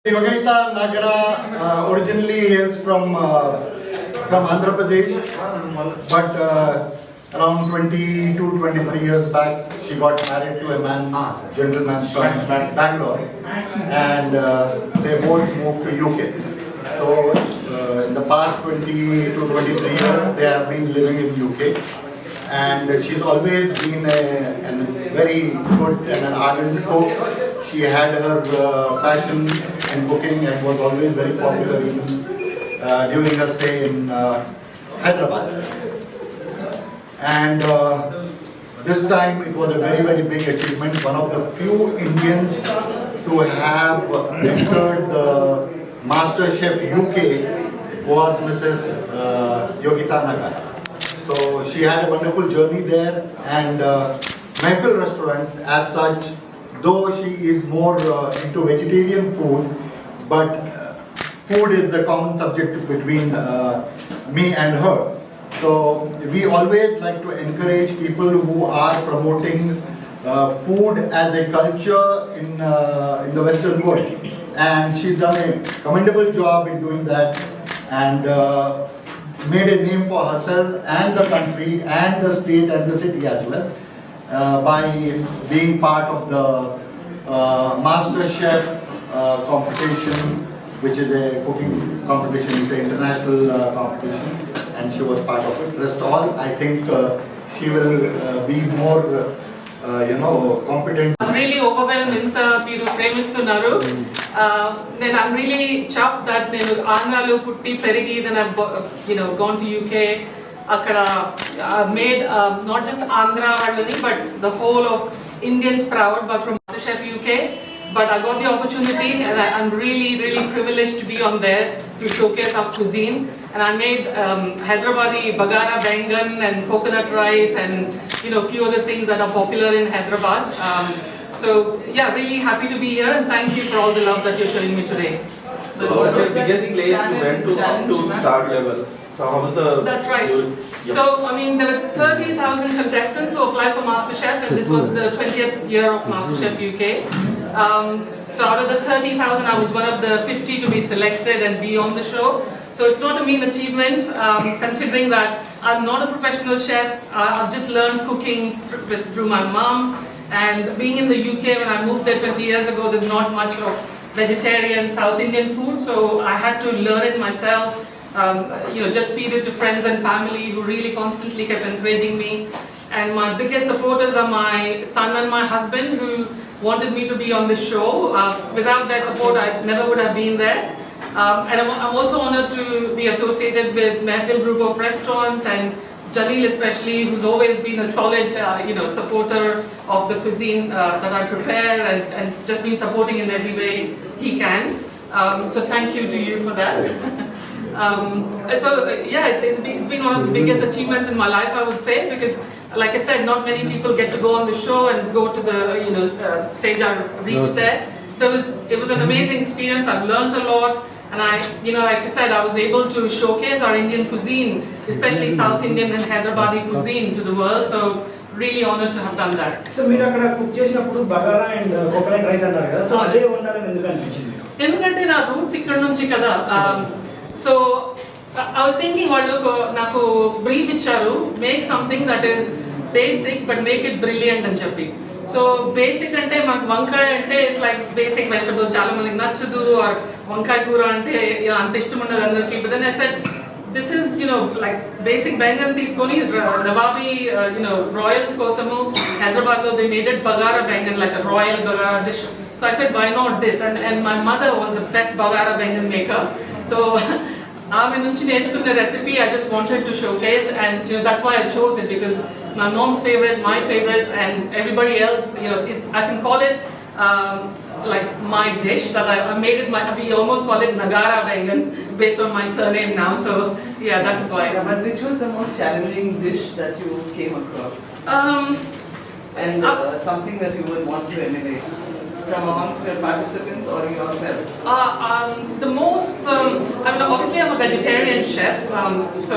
Yogita Nagara originally is from Andhra Pradesh, but around 23 years back, she got married to a gentleman from Bangalore, and they both moved to UK. So in the past 20 to 23 years, they have been living in UK, and she's always been a very good and an ardent cook. She had her passion in cooking and was always very popular during her stay in Hyderabad. And this time it was a very big achievement. One of the few Indians to have entered the MasterChef UK was Mrs. Yogita Nagara. So she had a wonderful journey there, and Mehfil restaurant as such, though she is more into vegetarian food, but food is the common subject between me and her. So we always like to encourage people who are promoting food as a culture in the Western world, and she's done a commendable job in doing that, and made a name for herself and the country and the state and the city as well. By being part of the MasterChef competition, which is a cooking competition, it's an international competition, and she was part of it. Rest all, I think she will be more, competent. I'm really overwhelmed with Peeru Premistunnaru. Then I'm really chuffed that Andhra putti perigi, then I've gone to UK. Akada made not just Andhra Vallani, but the whole of Indians proud by from MasterChef UK. But I got the opportunity, and I'm really privileged to be on there to showcase our cuisine. And I made Hyderabadi bagara bangan and coconut rice and a few other things that are popular in Hyderabad. So yeah, really happy to be here, and thank you for all the love that you're showing me today. So what's the biggest place you went to up to that level? So how was the... That's right. So, I mean, there were 30,000 contestants who applied for MasterChef, and this was the 20th year of MasterChef UK. So out of the 30,000, I was one of the 50 to be selected and be on the show. So it's not a mean achievement, considering that I'm not a professional chef. I've just learned cooking through my mom. And being in the UK, when I moved there 20 years ago, there's not much of vegetarian South Indian food. So I had to learn it myself. Just feed it to friends and family who really constantly kept encouraging me. And my biggest supporters are my son and my husband, who wanted me to be on the show. Without their support, I never would have been there. And I'm also honored to be associated with Mehfil group of restaurants, and Jalil especially, who's always been a solid supporter of the cuisine that I prepare, and just been supporting in every way he can. So thank you to you for that. It's been one of the biggest achievements in my life, I would say, because like I said, not many people get to go on the show and go to the stage I reached there. So it was an amazing experience. I've learned a lot, and like I said, I was able to showcase our Indian cuisine, especially South Indian and Hyderabadi cuisine, to the world. So really honored to have done that. So మీరు అక్కడ cook చేసినప్పుడు bagara and coconut rice అన్నారు కదా, so అదే వండాలని ఎందుకు అనిపించింది? ఎందుకంటే నా రూట్స్ ఇక్కడ నుంచి కదా. So I was thinking, నాకు brief ఇచ్చారు, make something that is basic but make it brilliant అని చెప్పి. So basic అంటే మనకు వంకాయ అంటే ఇట్స్ లైక్ బేసిక్ వెజిటబుల్, చాలా మందికి నచ్చదు, ఆర్ వంకాయ కూర అంటే అంత ఇష్టం ఉండదు అందరికి. But then I said, this is like basic bangan తీసుకొని నవాబీ royals కోసము Hyderabad లో they made it bagara bangan, like a royal bagara dish. So I said, why not this? And my mother was the best bagara bangan maker. So ఆమె నుంచి నేర్చుకున్న recipe I just wanted to showcase, and that's why I chose it, because my mom's favorite, my favorite, and everybody else, I can call it like my dish that I made it. We almost call it Nagara Bangan based on my surname now. So yeah, that is why. Yeah, but which was the most challenging dish that you came across? And something that you would want to emulate from amongst your participants or yourself? The most, obviously I'm a vegetarian chef, so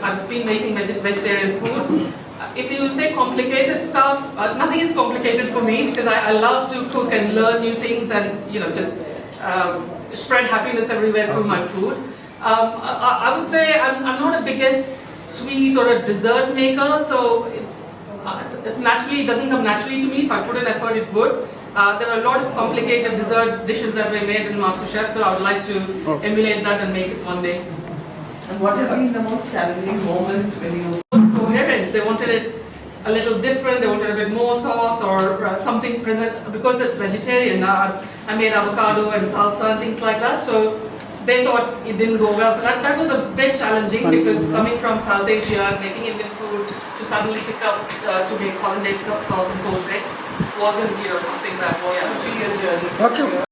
I've been making vegetarian food. If you say complicated stuff, nothing is complicated for me, because I love to cook and learn new things, and just spread happiness everywhere through my food. I would say I'm not a biggest sweet or a dessert maker, so naturally it doesn't come naturally to me. If I put in effort, it would. There are a lot of complicated dessert dishes that were made in MasterChef, so I would like to emulate that and make it one day. And what has been the most challenging moment when you... Coherent. They wanted it a little different. They wanted a bit more sauce or something present because it's vegetarian. I made avocado and salsa and things like that, so they thought it didn't go well. So that was a bit challenging because coming from South Asia and making Indian food to suddenly pick up to make hollandaise sauce and poached egg wasn't something that Be a journey. Okay.